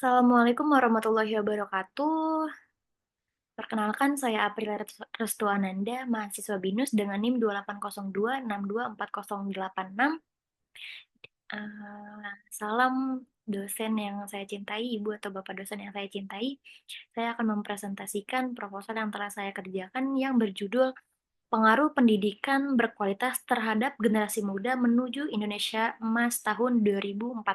Assalamualaikum warahmatullahi wabarakatuh. Perkenalkan saya Aprilia Restuananda, mahasiswa BINUS dengan NIM 2802624086. Salam dosen yang saya cintai, Ibu atau Bapak dosen yang saya cintai. Saya akan mempresentasikan proposal yang telah saya kerjakan yang berjudul Pengaruh Pendidikan Berkualitas Terhadap Generasi Muda Menuju Indonesia Emas tahun 2045.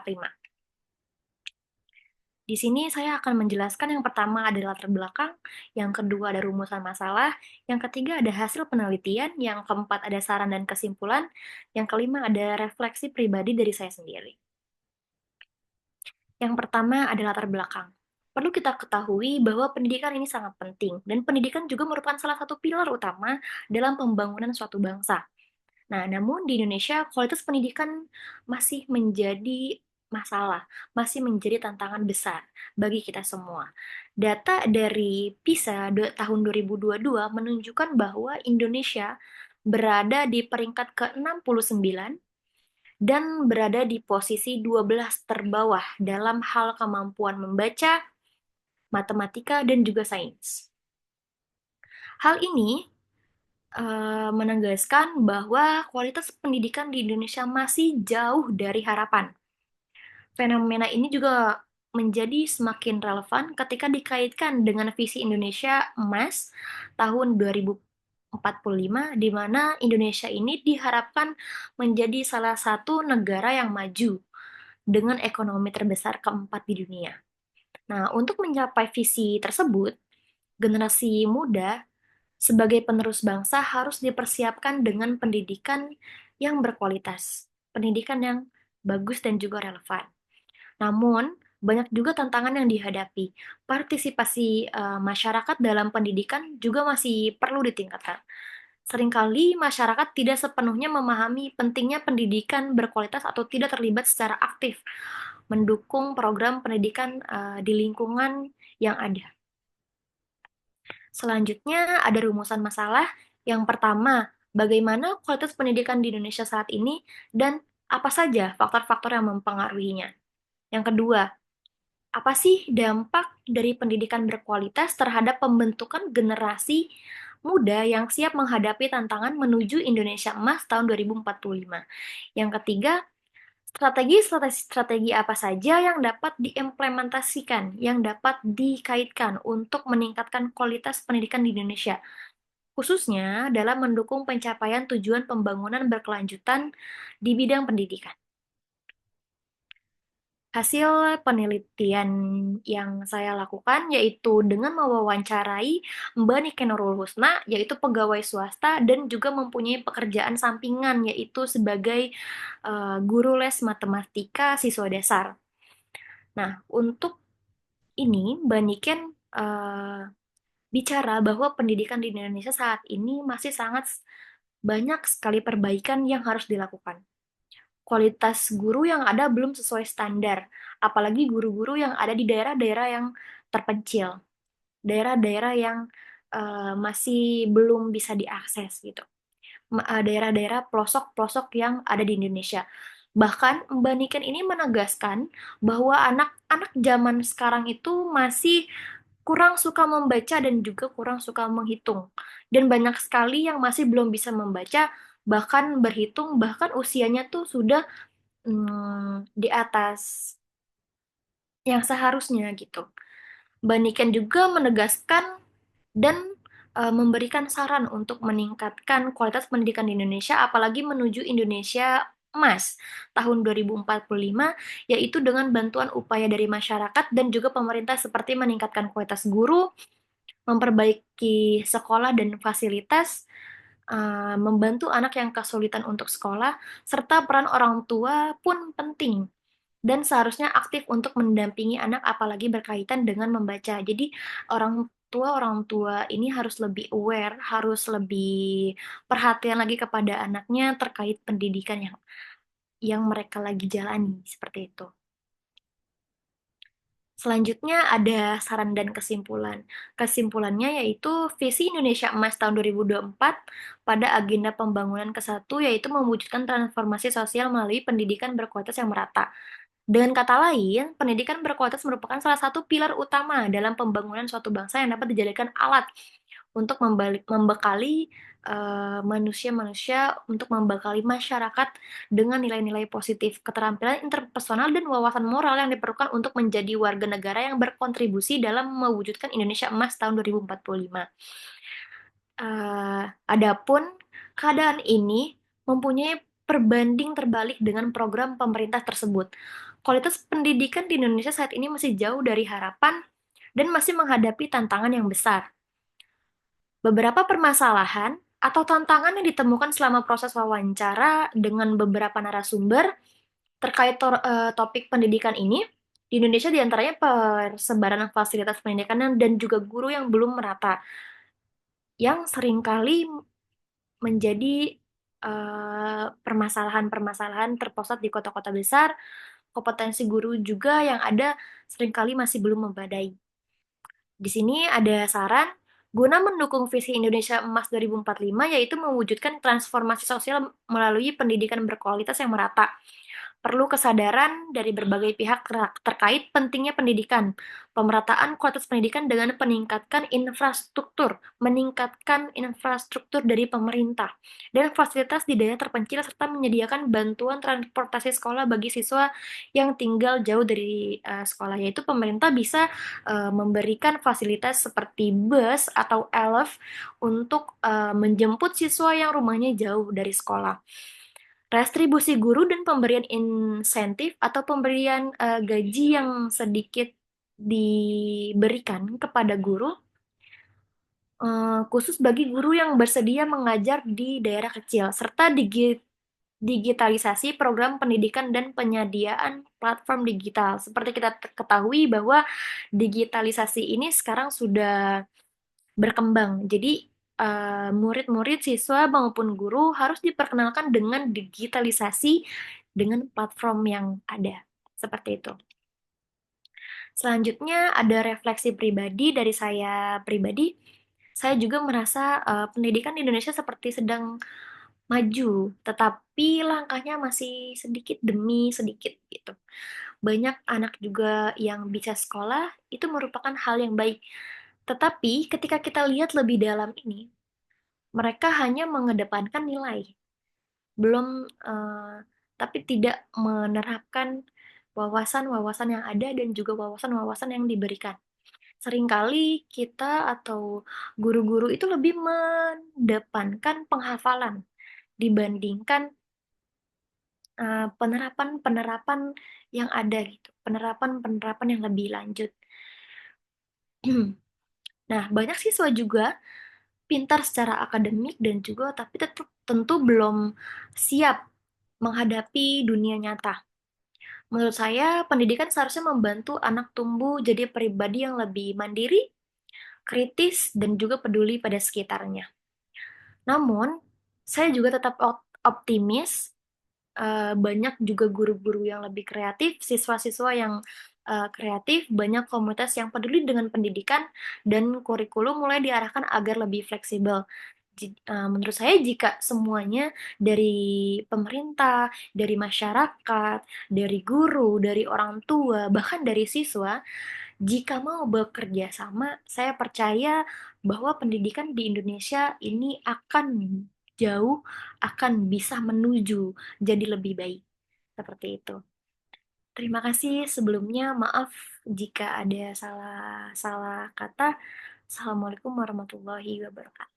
Di sini saya akan menjelaskan yang pertama ada latar belakang, yang kedua ada rumusan masalah, yang ketiga ada hasil penelitian, yang keempat ada saran dan kesimpulan, yang kelima ada refleksi pribadi dari saya sendiri. Yang pertama ada latar belakang. Perlu kita ketahui bahwa pendidikan ini sangat penting, dan pendidikan juga merupakan salah satu pilar utama dalam pembangunan suatu bangsa. Nah, namun di Indonesia kualitas pendidikan masih menjadi masalah, masih menjadi tantangan besar bagi kita semua. Data dari PISA tahun 2022 menunjukkan bahwa Indonesia berada di peringkat ke-69 dan berada di posisi 12 terbawah dalam hal kemampuan membaca, matematika, dan juga sains. Hal ini menegaskan bahwa kualitas pendidikan di Indonesia masih jauh dari harapan. Fenomena ini juga menjadi semakin relevan ketika dikaitkan dengan visi Indonesia Emas tahun 2045, di mana Indonesia ini diharapkan menjadi salah satu negara yang maju dengan ekonomi terbesar keempat di dunia. Nah, untuk mencapai visi tersebut, generasi muda sebagai penerus bangsa harus dipersiapkan dengan pendidikan yang berkualitas, pendidikan yang bagus dan juga relevan. Namun, banyak juga tantangan yang dihadapi. Partisipasi masyarakat dalam pendidikan juga masih perlu ditingkatkan. Seringkali masyarakat tidak sepenuhnya memahami pentingnya pendidikan berkualitas atau tidak terlibat secara aktif mendukung program pendidikan di lingkungan yang ada. Selanjutnya ada rumusan masalah. Yang pertama, bagaimana kualitas pendidikan di Indonesia saat ini dan apa saja faktor-faktor yang mempengaruhinya. Yang kedua, apa sih dampak dari pendidikan berkualitas terhadap pembentukan generasi muda yang siap menghadapi tantangan menuju Indonesia Emas tahun 2045. Yang ketiga, strategi apa saja yang dapat diimplementasikan, yang dapat dikaitkan untuk meningkatkan kualitas pendidikan di Indonesia, khususnya dalam mendukung pencapaian tujuan pembangunan berkelanjutan di bidang pendidikan. Hasil penelitian yang saya lakukan yaitu dengan mewawancarai Mbak Nike Nurul Husna, yaitu pegawai swasta dan juga mempunyai pekerjaan sampingan, yaitu sebagai guru les matematika siswa dasar. Nah, untuk ini Mbak Niken bicara bahwa pendidikan di Indonesia saat ini masih sangat banyak sekali perbaikan yang harus dilakukan. Kualitas guru yang ada belum sesuai standar, apalagi guru-guru yang ada di daerah-daerah yang terpencil, daerah-daerah yang masih belum bisa diakses gitu, daerah-daerah pelosok-pelosok yang ada di Indonesia. Bahkan Mbak Niken ini menegaskan bahwa anak-anak zaman sekarang itu masih kurang suka membaca dan juga kurang suka menghitung. Dan banyak sekali yang masih belum bisa membaca, bahkan berhitung, bahkan usianya tuh sudah di atas yang seharusnya gitu. Mbak Niken juga menegaskan dan memberikan saran untuk meningkatkan kualitas pendidikan di Indonesia, apalagi menuju Indonesia Emas tahun 2045, yaitu dengan bantuan upaya dari masyarakat dan juga pemerintah seperti meningkatkan kualitas guru, memperbaiki sekolah dan fasilitas, membantu anak yang kesulitan untuk sekolah, serta peran orang tua pun penting dan seharusnya aktif untuk mendampingi anak apalagi berkaitan dengan membaca. Jadi orang tua ini harus lebih aware, harus lebih perhatian lagi kepada anaknya terkait pendidikan yang mereka lagi jalani seperti itu. Selanjutnya ada saran dan kesimpulan. Kesimpulannya yaitu visi Indonesia Emas tahun 2024 pada agenda pembangunan ke-1 yaitu mewujudkan transformasi sosial melalui pendidikan berkualitas yang merata. Dengan kata lain, pendidikan berkualitas merupakan salah satu pilar utama dalam pembangunan suatu bangsa yang dapat dijadikan alat untuk membekali manusia-manusia untuk membekali masyarakat dengan nilai-nilai positif, keterampilan interpersonal, dan wawasan moral yang diperlukan untuk menjadi warga negara yang berkontribusi dalam mewujudkan Indonesia Emas tahun 2045. Adapun keadaan ini mempunyai perbanding terbalik dengan program pemerintah tersebut. Kualitas pendidikan di Indonesia saat ini masih jauh dari harapan dan masih menghadapi tantangan yang besar. Beberapa permasalahan atau tantangan yang ditemukan selama proses wawancara dengan beberapa narasumber terkait topik pendidikan ini di Indonesia diantaranya persebaran fasilitas pendidikan dan juga guru yang belum merata, yang seringkali menjadi permasalahan-permasalahan terpusat di kota-kota besar. Kompetensi guru juga yang ada seringkali masih belum memadai. Di sini ada saran guna mendukung visi Indonesia Emas 2045, yaitu mewujudkan transformasi sosial melalui pendidikan berkualitas yang merata. Perlu kesadaran dari berbagai pihak terkait pentingnya pendidikan, pemerataan kualitas pendidikan dengan meningkatkan infrastruktur dari pemerintah, dan fasilitas di daerah terpencil, serta menyediakan bantuan transportasi sekolah bagi siswa yang tinggal jauh dari sekolah, yaitu pemerintah bisa memberikan fasilitas seperti bus atau elf untuk menjemput siswa yang rumahnya jauh dari sekolah. Restribusi guru dan pemberian insentif atau pemberian gaji yang sedikit diberikan kepada guru, khusus bagi guru yang bersedia mengajar di daerah kecil, serta digitalisasi program pendidikan dan penyediaan platform digital. Seperti kita ketahui bahwa digitalisasi ini sekarang sudah berkembang. Jadi murid-murid, siswa maupun guru harus diperkenalkan dengan digitalisasi dengan platform yang ada. Seperti itu. Selanjutnya ada refleksi pribadi dari saya pribadi. Saya juga merasa pendidikan di Indonesia seperti sedang maju, tetapi langkahnya masih sedikit demi sedikit gitu. Banyak anak juga yang bisa sekolah, itu merupakan hal yang baik. Tetapi ketika kita lihat lebih dalam ini, mereka hanya mengedepankan nilai, belum tapi tidak menerapkan wawasan-wawasan yang ada dan juga wawasan-wawasan yang diberikan. Seringkali kita atau guru-guru itu lebih mendepankan penghafalan dibandingkan penerapan-penerapan yang ada gitu, penerapan-penerapan yang lebih lanjut. Nah, banyak siswa juga pintar secara akademik dan juga tapi tetap tentu belum siap menghadapi dunia nyata. Menurut saya, pendidikan seharusnya membantu anak tumbuh jadi pribadi yang lebih mandiri, kritis, dan juga peduli pada sekitarnya. Namun, saya juga tetap optimis, banyak juga guru-guru yang lebih kreatif, siswa-siswa yang kreatif, banyak komunitas yang peduli dengan pendidikan, dan kurikulum mulai diarahkan agar lebih fleksibel. Menurut saya jika semuanya dari pemerintah, dari masyarakat, dari guru, dari orang tua, bahkan dari siswa, jika mau bekerja sama, saya percaya bahwa pendidikan di Indonesia ini akan jauh, akan bisa menuju jadi lebih baik. Seperti itu. Terima kasih sebelumnya, maaf jika ada salah salah kata. Assalamualaikum warahmatullahi wabarakatuh.